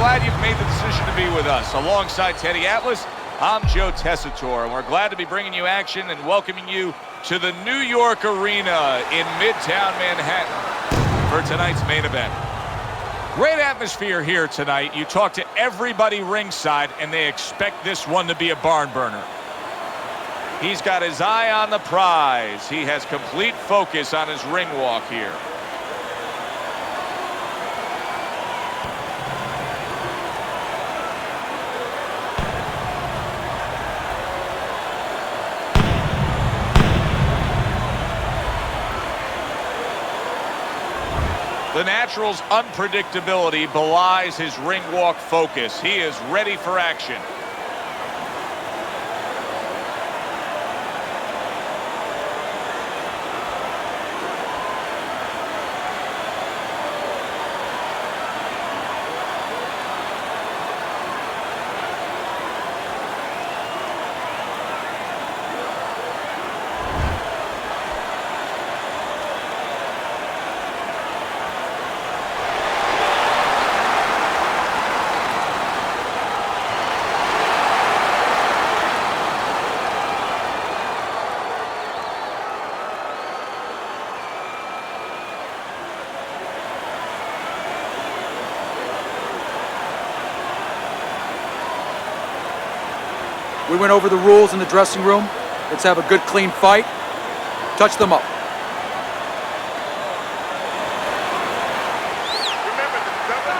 glad you've made the decision to be with us. Alongside Teddy Atlas, I'm Joe Tessitore, and we're glad to be bringing you action and welcoming you to the New York Arena in Midtown Manhattan for tonight's main event. Great atmosphere here tonight. You talk to everybody ringside, and they expect this one to be a barn burner. He's got his eye on the prize. He has complete focus on his ring walk here. The Natural's unpredictability belies his ring walk focus. He is ready for action. We went over the rules in the dressing room. Let's have a good, clean fight. Touch them up.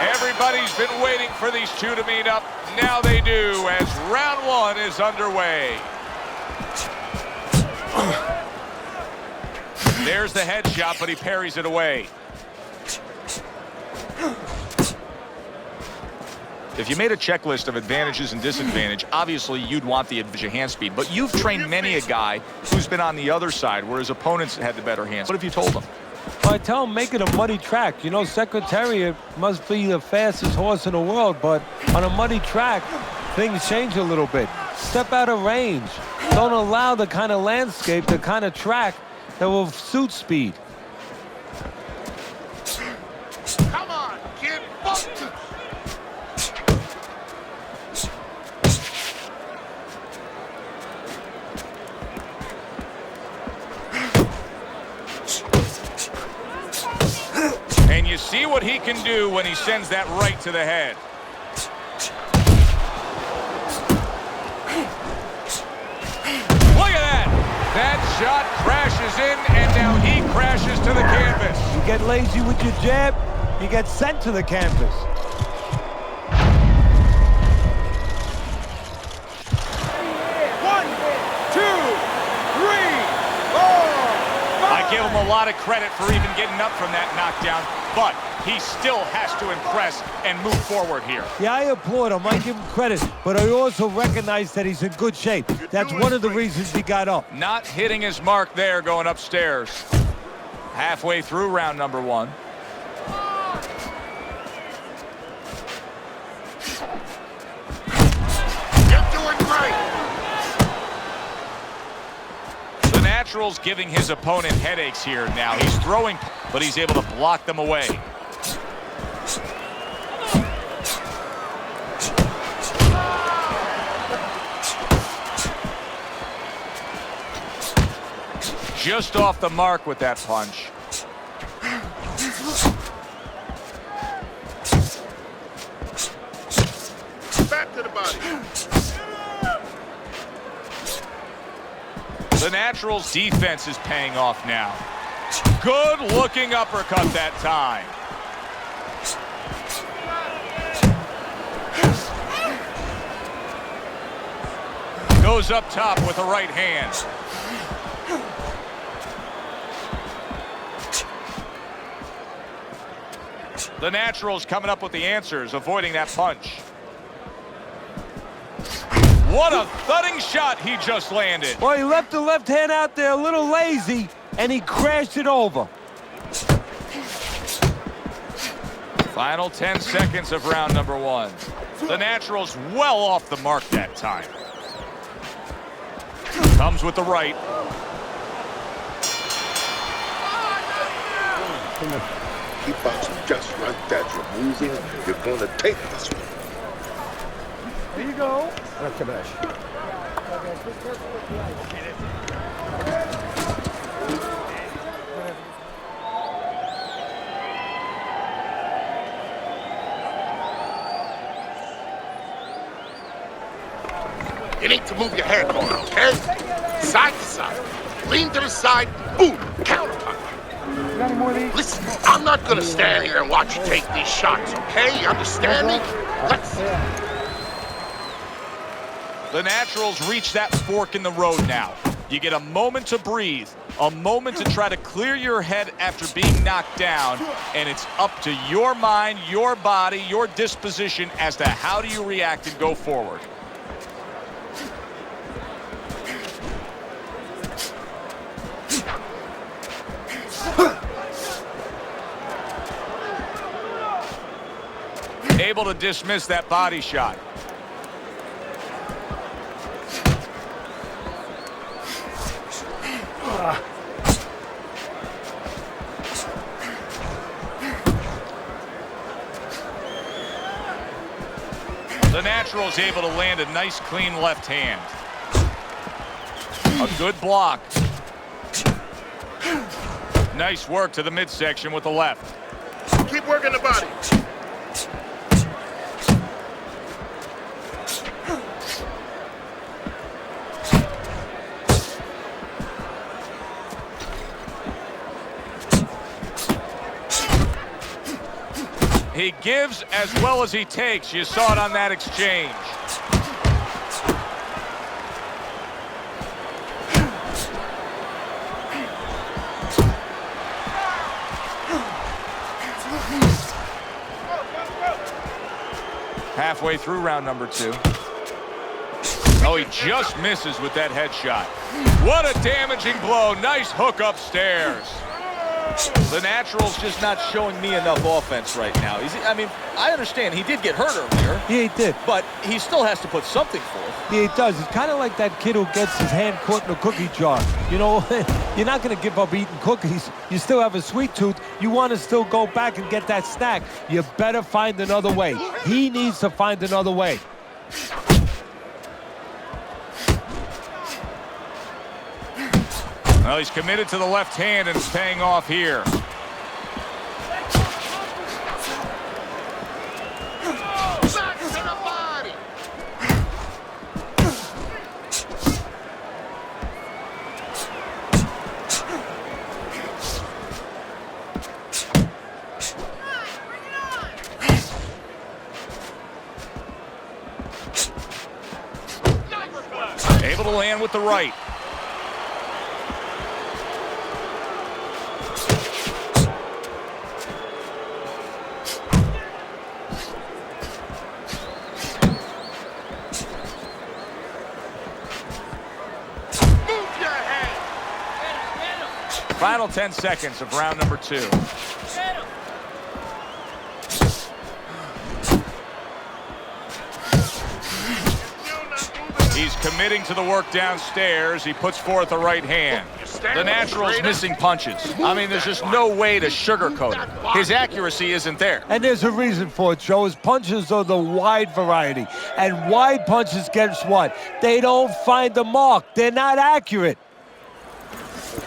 Everybody's been waiting for these two to meet up. Now they do, as round one is underway. There's the headshot, but he parries it away. If you made a checklist of advantages and disadvantage, obviously you'd want the advantage of hand speed. But you've trained many a guy who's been on the other side, where his opponents had the better hands. What have you told them? Well, I tell him make it a muddy track. You know, Secretariat must be the fastest horse in the world, but on a muddy track, things change a little bit. Step out of range. Don't allow the kind of landscape, the kind of track that will suit speed. Come on, kid. Bump. And you see what he can do when he sends that right to the head. Look at that. That shot crashes in, and now he crashes to the canvas. You get lazy with your jab, you get sent to the canvas. I give him a lot of credit for even getting up from that knockdown, but he still has to impress and move forward here. Yeah, I applaud him. I give him credit, but I also recognize that he's in good shape. That's one of the reasons he got up. Not hitting his mark there going upstairs. Halfway through round number one. You're doing great. The Natural's giving his opponent headaches here now. He's throwing, but he's able to block them away. Just off the mark with that punch. Back to the body. The Natural's defense is paying off now. Good looking uppercut that time. Goes up top with the right hand. The Natural's coming up with the answers, avoiding that punch. What a thudding shot he just landed. Well, he left the left hand out there a little lazy, and he crashed it over. Final 10 seconds of round number one. The Natural's well off the mark that time. Comes with the right. Keep boxing just like that. You're moving. You're going to take this one. There you go. You need to move your head more, okay? Side to side. Lean to the side. Boom. Counter punch. You got any more of these? Listen, I'm not gonna stand here and watch you take these shots, okay? You understand me? Let's see. The Naturals reach that fork in the road now. You get a moment to breathe, a moment to try to clear your head after being knocked down, and it's up to your mind, your body, your disposition as to how do you react and go forward. Able to dismiss that body shot. The Natural's able to land a nice, clean left hand. A good block. Nice work to the midsection with the left. Keep working the body. He gives as well as he takes. You saw it on that exchange. Halfway through round number 2. Oh, he just misses with that headshot. What a damaging blow. Nice hook upstairs. The Natural's just not showing me enough offense right now. I mean, I understand he did get hurt earlier. Yeah, he did. But he still has to put something forth. Yeah, he does. It's kind of like that kid who gets his hand caught in a cookie jar. You know, you're not going to give up eating cookies. You still have a sweet tooth. You want to still go back and get that snack. You better find another way. He needs to find another way. Well, he's committed to the left hand and it's paying off here. Back to the body. Able to land with the right. Final 10 seconds of round number 2. He's committing to the work downstairs. He puts forth the right hand. The Natural's missing punches. I mean, there's just no way to sugarcoat it. His accuracy isn't there. And there's a reason for it, Joe. His punches are the wide variety. And wide punches, guess what? They don't find the mark. They're not accurate.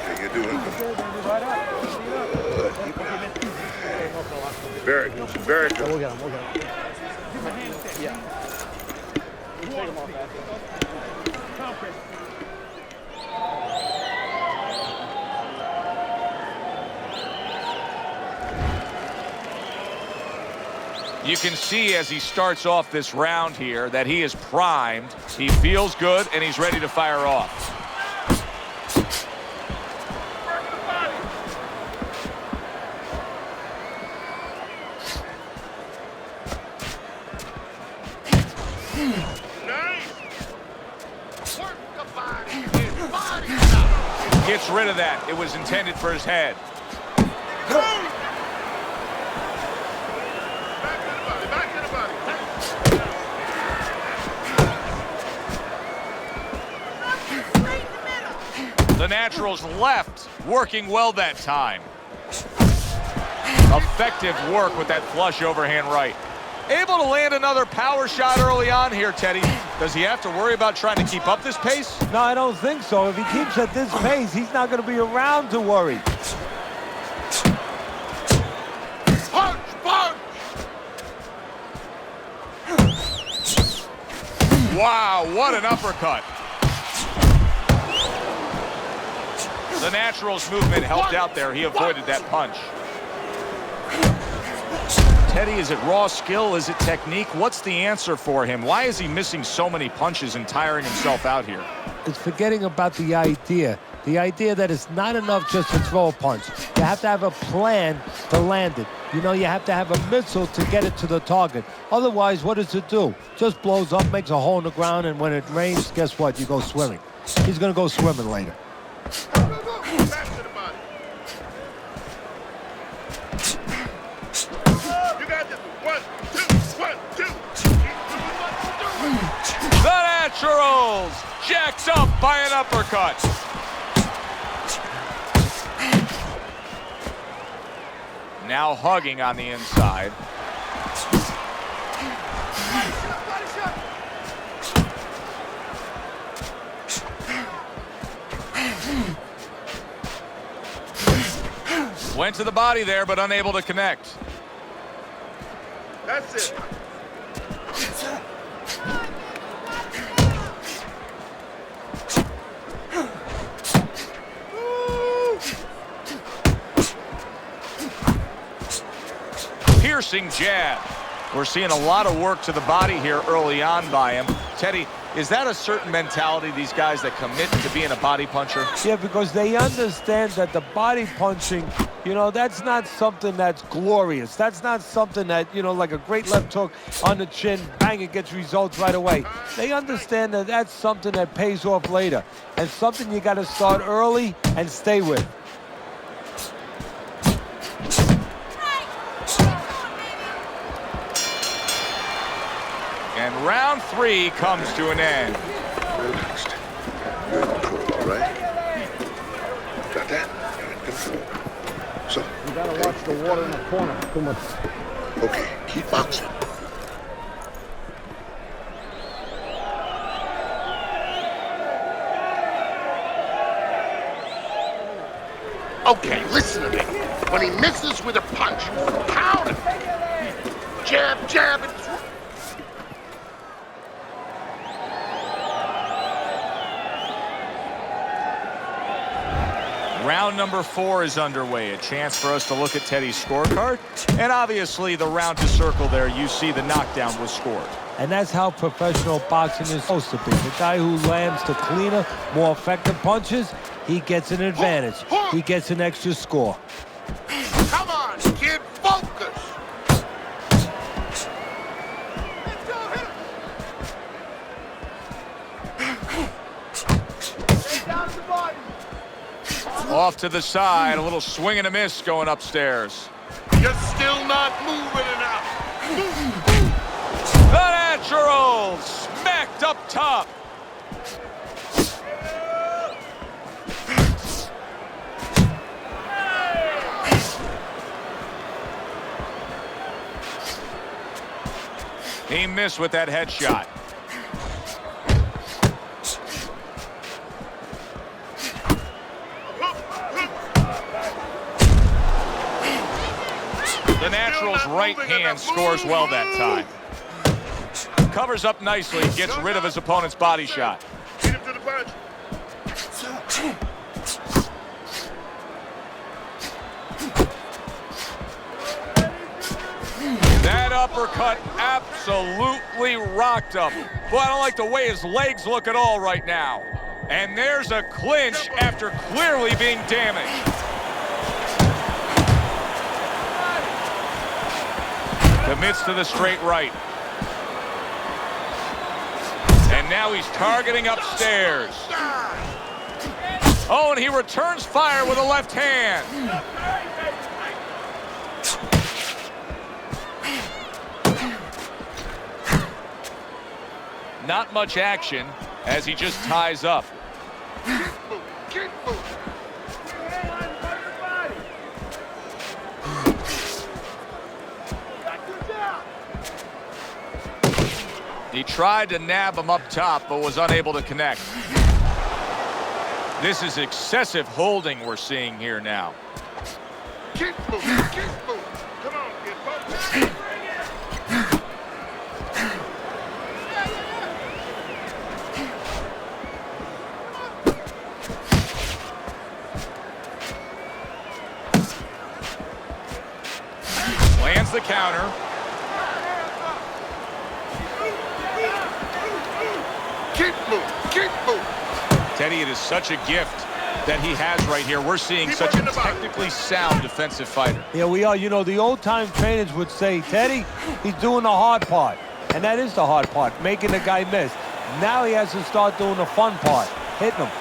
How you doing? Very good. Very good. We'll get him. Yeah. You can see as he starts off this round here that he is primed. He feels good and he's ready to fire off. Gets rid of that. It was intended for his head. Back to the body. The Natural's left working well that time. Effective work with that flush overhand right. Able to land another power shot early on here, Teddy. Does he have to worry about trying to keep up this pace? No, I don't think so. If he keeps at this pace, he's not going to be around to worry. Punch, punch! Wow, what an uppercut. The Natural's movement helped out there. He avoided that punch. Teddy, is it raw skill? Is it technique? What's the answer for him? Why is he missing so many punches and tiring himself out here? It's forgetting about the idea that it's not enough just to throw a punch. You have to have a plan to land it. You know, you have to have a missile to get it to the target. Otherwise, what does it do? Just blows up, makes a hole in the ground, and when it rains, guess what? You go swimming. He's going to go swimming later. Back to the body. You got this. 1, 2, 1, 2. The Naturals jacks up by an uppercut. Now hugging on the inside. Went to the body there, but unable to connect. That's it. Piercing jab. We're seeing a lot of work to the body here early on by him. Teddy, is that a certain mentality, these guys that commit to being a body puncher? Yeah, because they understand that the body punching, you know, that's not something that's glorious. That's not something that, you know, like a great left hook on the chin, bang, it gets results right away. They understand that that's something that pays off later and something you got to start early and stay with. And round 3 comes to an end. Relaxed. You're in control, all right? Got that? You're in control. So, You gotta watch the water in the corner. Too much. okay, keep boxing. Okay, listen to me. When he misses with a punch, pound him. Jab, jab, and Round number 4 is underway. A chance for us to look at Teddy's scorecard. And obviously the round to circle there, you see the knockdown was scored. And that's how professional boxing is supposed to be. The guy who lands the cleaner, more effective punches, he gets an advantage. He gets an extra score. come on, kid, focus. Off to the side, a little swing and a miss going upstairs. You're still not moving enough. The Naturals smacked up top. He missed with that headshot. The Natural's right hand scores well that time. Covers up nicely, gets rid of his opponent's body shot. Beat him to the punch. That uppercut absolutely rocked him. Boy, I don't like the way his legs look at all right now. And there's a clinch after clearly being damaged. Commits to the straight right. And now he's targeting upstairs. Oh, and he returns fire with a left hand. Not much action as he just ties up. Keep moving. He tried to nab him up top, but was unable to connect. This is excessive holding we're seeing here now. Keep moving, keep moving. Come on, kid. Lands the counter. Keep moving, keep moving. Teddy, it is such a gift that he has right here. We're seeing such a technically sound defensive fighter. Yeah, we are. You know, the old-time trainers would say, Teddy, he's doing the hard part. And that is the hard part, making the guy miss. Now he has to start doing the fun part, hitting him.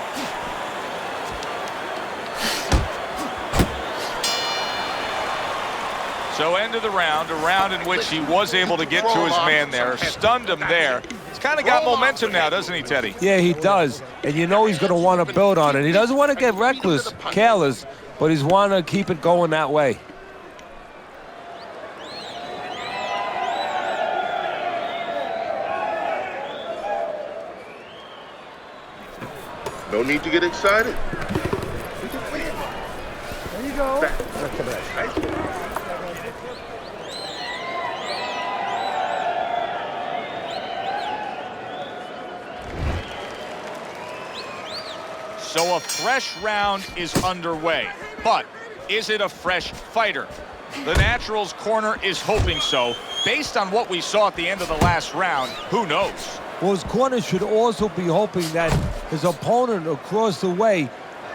So end of the round, a round in which he was able to get to his man there, stunned him there. He's kind of got momentum now, doesn't he, Teddy? Yeah, he does. And you know he's going to want to build on it. He doesn't want to get reckless, careless, but he's want to keep it going that way. No need to get excited. There you go. So a fresh round is underway, but is it a fresh fighter? The Naturals corner is hoping so. Based on what we saw at the end of the last round, who knows? Well, his corner should also be hoping that his opponent across the way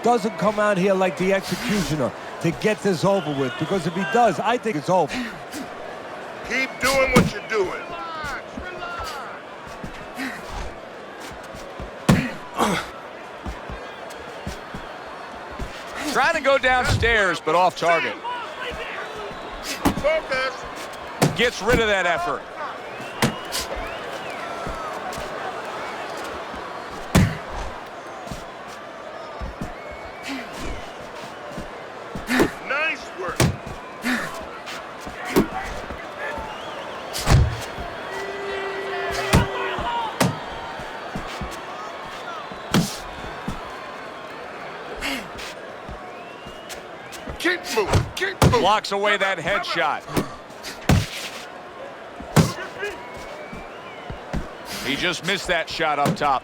doesn't come out here like the executioner to get this over with, because if he does, I think it's over. Keep doing what you're doing. Trying to go downstairs, but off target. Focus. Gets rid of that effort. Nice work. Keep moving, keep moving. Blocks away that headshot. He just missed that shot up top.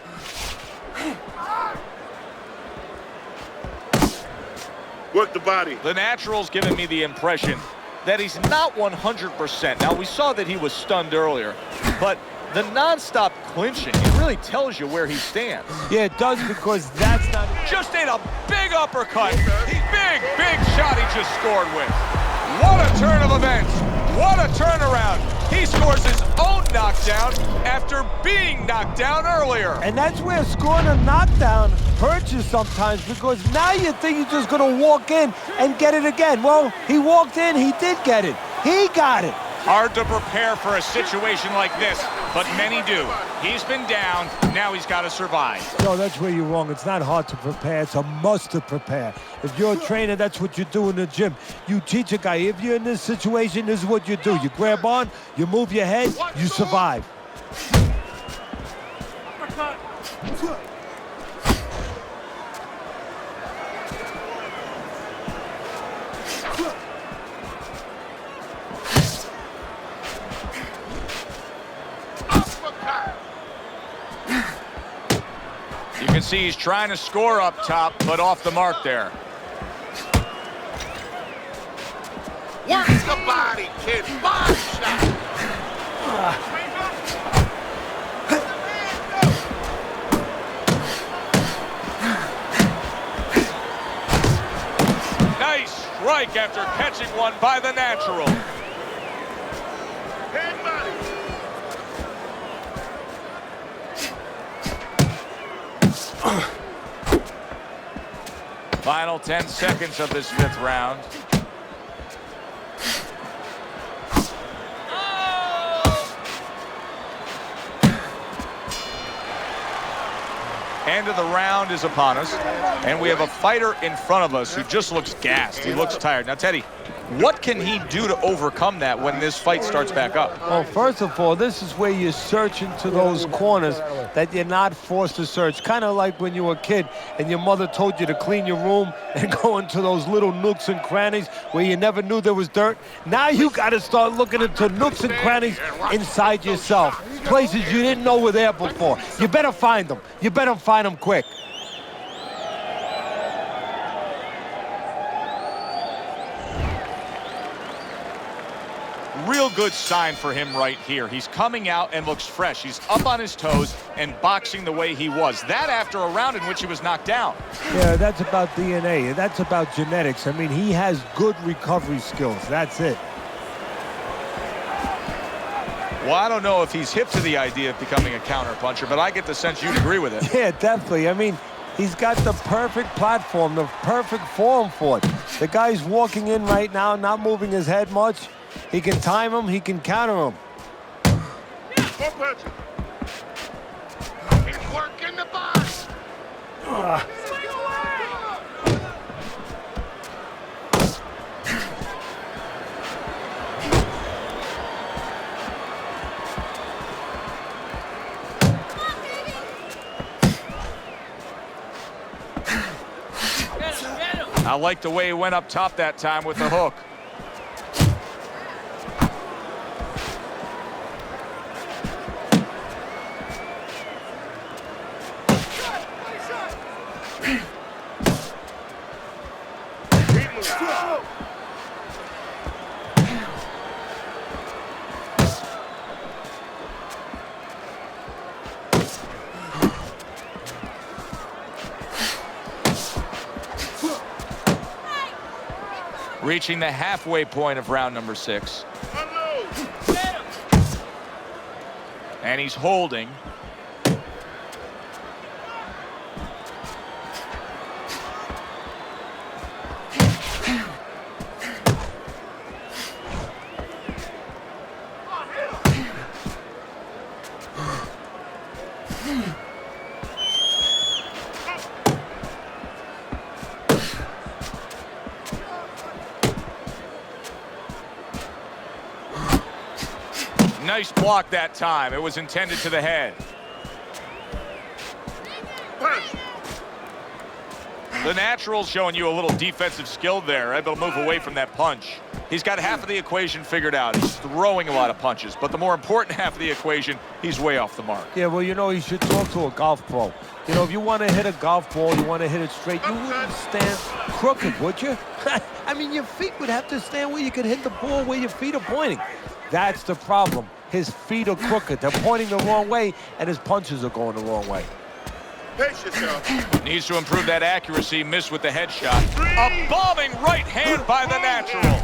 Work the body. The Natural's giving me the impression that he's not 100%. Now, we saw that he was stunned earlier, but the nonstop clinching, it really tells you where he stands. Yeah, it does, because that's not... Just ate a big uppercut. Big shot he just scored with. What a turn of events. What a turnaround. He scores his own knockdown after being knocked down earlier. And that's where scoring a knockdown hurts you sometimes, because now you think you're just going to walk in and get it again. Well, he walked in, he did get it. He got it. Hard to prepare for a situation like this, but many do. He's been down, now he's got to survive. No, that's where you're wrong. It's not hard to prepare. It's a must to prepare. If you're a trainer, that's what you do in the gym. You teach a guy, if you're in this situation, this is what you do. You grab on, you move your head, you survive. You can see he's trying to score up top, but off the mark there. Work the body, kid. Body shot. Nice strike after catching one by the Natural. Head body. Final 10 seconds of this fifth round. End of the round is upon us, and we have a fighter in front of us who just looks gassed. He looks tired. Now, Teddy, What can he do to overcome that when this fight starts back up? Well, first of all, this is where you search into those corners that you're not forced to search. Kind of like when you were a kid and your mother told you to clean your room and go into those little nooks and crannies where you never knew there was dirt. Now you got to start looking into nooks and crannies inside yourself, places you didn't know were there before. You better find them. You better find them quick. Real good sign for him right here. He's coming out and looks fresh. He's up on his toes and boxing the way he was. That after a round in which he was knocked down. Yeah, that's about DNA. That's about genetics. I mean, he has good recovery skills. That's it. Well, I don't know if he's hip to the idea of becoming a counterpuncher, but I get the sense you'd agree with it. Yeah, definitely. I mean, he's got the perfect platform, the perfect form for it. The guy's walking in right now, not moving his head much. He can time him, he can counter him. More punches. He's working the box. I like the way he went up top that time with the hook. Reaching the halfway point of round number 6. And he's holding. Nice block that time. It was intended to the head. The natural's showing you a little defensive skill there, able to move away from that punch. He's got half of the equation figured out. He's throwing a lot of punches, but the more important half of the equation, he's way off the mark. Yeah, well, you know, you should talk to a golf pro. You know, if you want to hit a golf ball, you want to hit it straight, you wouldn't stand crooked, would you? I mean, your feet would have to stand where you could hit the ball where your feet are pointing. That's the problem. His feet are crooked. They're pointing the wrong way, and his punches are going the wrong way. Pace yourself. Needs to improve that accuracy. Missed with the headshot. A bombing right hand by the natural.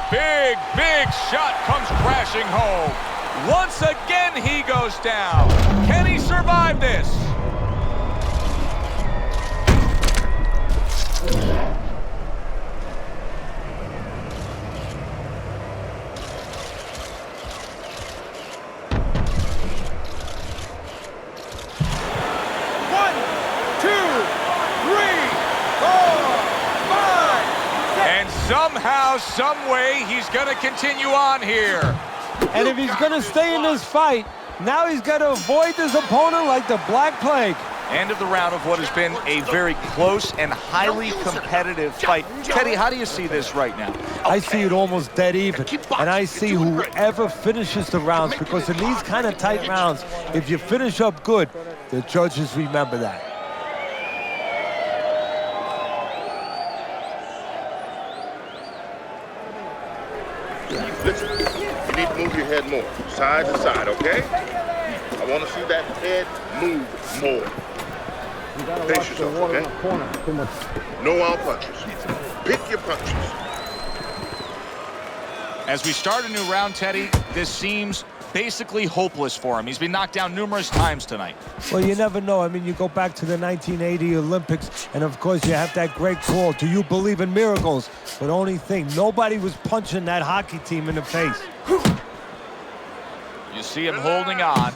Big, big shot comes crashing home. Once again, he goes down. Can he survive this? Somehow, some way, he's going to continue on here. And if he's going to stay in this fight, now he's got to avoid this opponent like the Black Plague. End of the round of what has been a very close and highly competitive fight. Teddy, how do you see this right now? I see it almost dead even. And I see whoever finishes the rounds, because in these kind of tight rounds, if you finish up good, the judges remember that. Listen, you need to move your head more, side to side, okay? I want to see that head move more. You gotta Pace watch the yourself, water in okay? the corner. Too much. No wild punches. Pick your punches. As we start a new round, Teddy, this seems basically hopeless for him. He's been knocked down numerous times tonight. Well, you never know. I mean, you go back to the 1980 Olympics, and of course you have that great call, "Do you believe in miracles?" But only thing, nobody was punching that hockey team in the face. You see him holding on.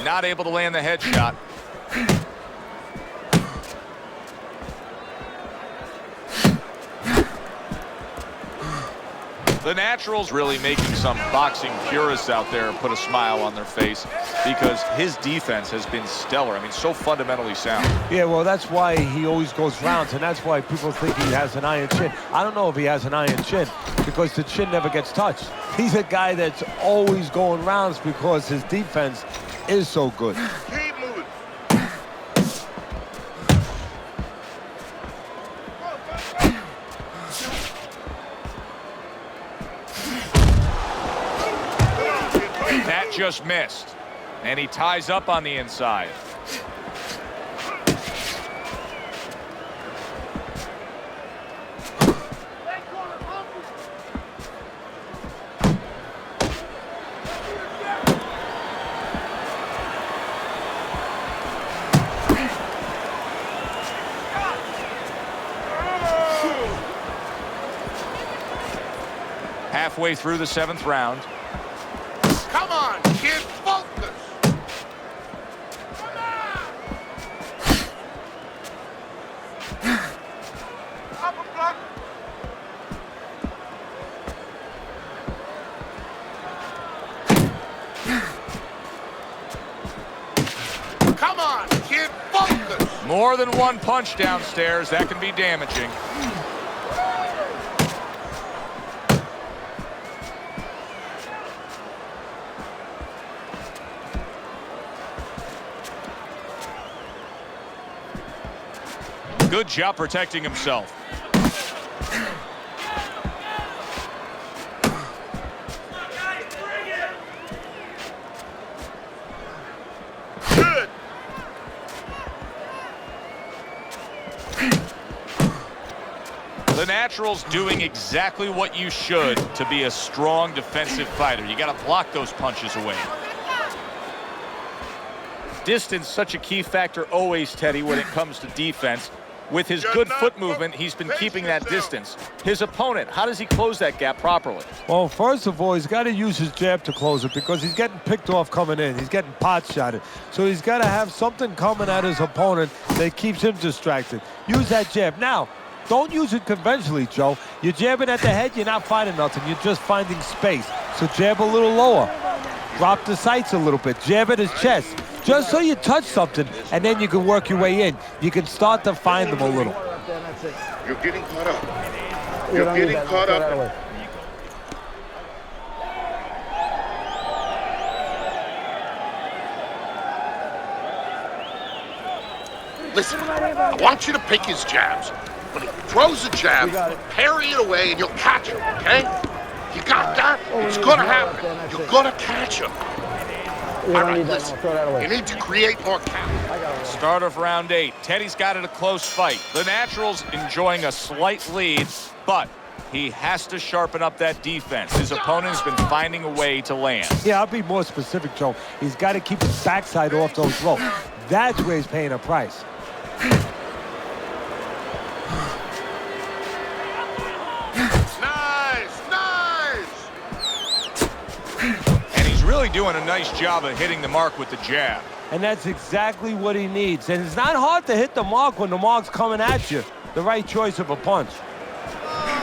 Not able to land the headshot. The Naturals really making some boxing purists out there put a smile on their face because his defense has been stellar. I mean, so fundamentally sound. Yeah, well, that's why he always goes rounds, and that's why people think he has an iron chin. I don't know if he has an iron chin because the chin never gets touched. He's a guy that's always going rounds because his defense is so good. Keep moving. That just missed. And he ties up on the inside. Halfway through the 7th round. Come on, kid, focus. Come on, kid, focus. More than one punch downstairs. That can be damaging. Good job protecting himself. Good. The Naturals doing exactly what you should to be a strong defensive fighter. You got to block those punches away. Distance, such a key factor always, Teddy, when it comes to defense. With his good foot movement, he's been keeping that distance. His opponent, how does he close that gap properly? Well, first of all, he's got to use his jab to close it because he's getting picked off coming in. He's getting pot shotted. So he's got to have something coming at his opponent that keeps him distracted. Use that jab. Now, don't use it conventionally, Joe. You're jabbing at the head, you're not finding nothing. You're just finding space. So jab a little lower. Drop the sights a little bit. Jab at his chest. Just so you touch something, and then you can work your way in. You can start to find them a little. You're getting caught up. You're getting caught up. Listen, I want you to pick his jabs. When he throws a jab, parry it away and you'll catch him, okay? You got that? It's gonna happen. You're gonna catch him. All right, listen, you need to create more count. Start of round 8. Teddy's got it a close fight. The Naturals enjoying a slight lead, but he has to sharpen up that defense. His opponent's been finding a way to land. Yeah, I'll be more specific, Joe. He's got to keep his backside off those ropes. That's where he's paying a price. Really doing a nice job of hitting the mark with the jab. And that's exactly what he needs. And it's not hard to hit the mark when the mark's coming at you. The right choice of a punch.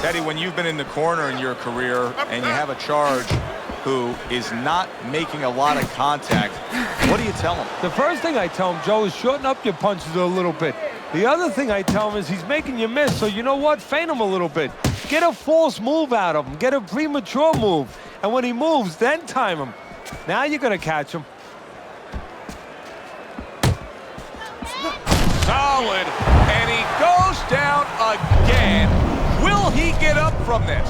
Teddy, when you've been in the corner in your career and you have a charge who is not making a lot of contact, what do you tell him? The first thing I tell him, Joe, is shorten up your punches a little bit. The other thing I tell him is he's making you miss, so you know what? Feint him a little bit. Get a false move out of him. Get a premature move. And when he moves, then time him. Now you're going to catch him. Solid. And he goes down again. Will he get up from this?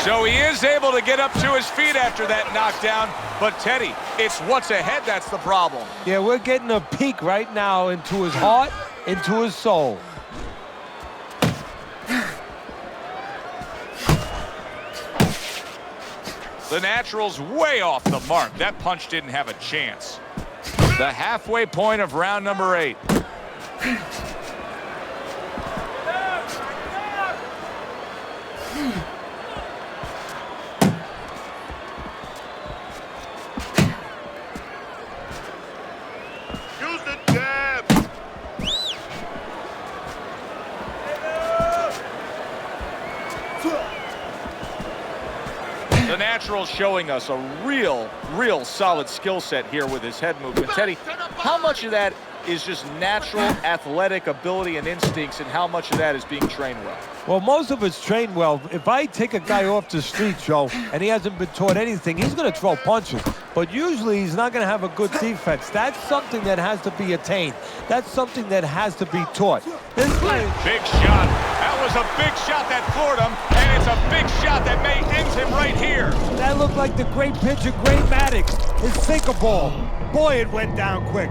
So he is able to get up to his feet after that knockdown. But, Teddy, it's what's ahead that's the problem. Yeah, we're getting a peek right now into his heart, into his soul. The Naturals way off the mark. That punch didn't have a chance. The halfway point of round number 8. natural, showing us a real solid skill set here with his head movement. Teddy, how much of that is just natural athletic ability and instincts, and how much of that is being trained well? Well, most of it's trained well. If I take a guy off the street, Joe, and he hasn't been taught anything, he's going to throw punches. But usually he's not going to have a good defense. That's something that has to be attained. That's something that has to be taught. This guy... Big shot. That was a big shot that floored him, and it's a big shot that may end him right here. That looked like the great pitcher, Great Maddox, his sinker ball. Boy, it went down quick.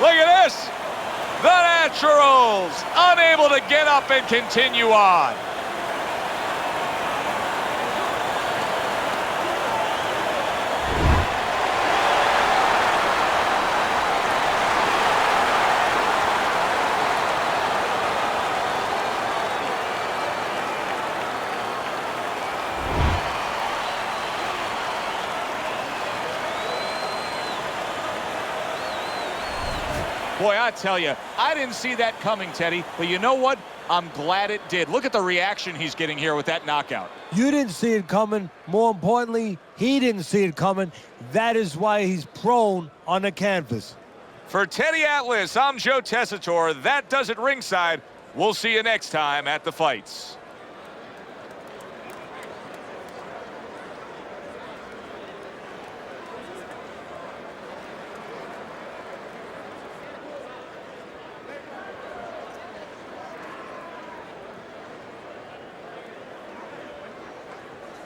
Look at this. The Naturals unable to get up and continue on. Boy, I tell you, I didn't see that coming, Teddy. But you know what? I'm glad it did. Look at the reaction he's getting here with that knockout. You didn't see it coming. More importantly, he didn't see it coming. That is why he's prone on the canvas. For Teddy Atlas, I'm Joe Tessitore. That does it ringside. We'll see you next time at the fights.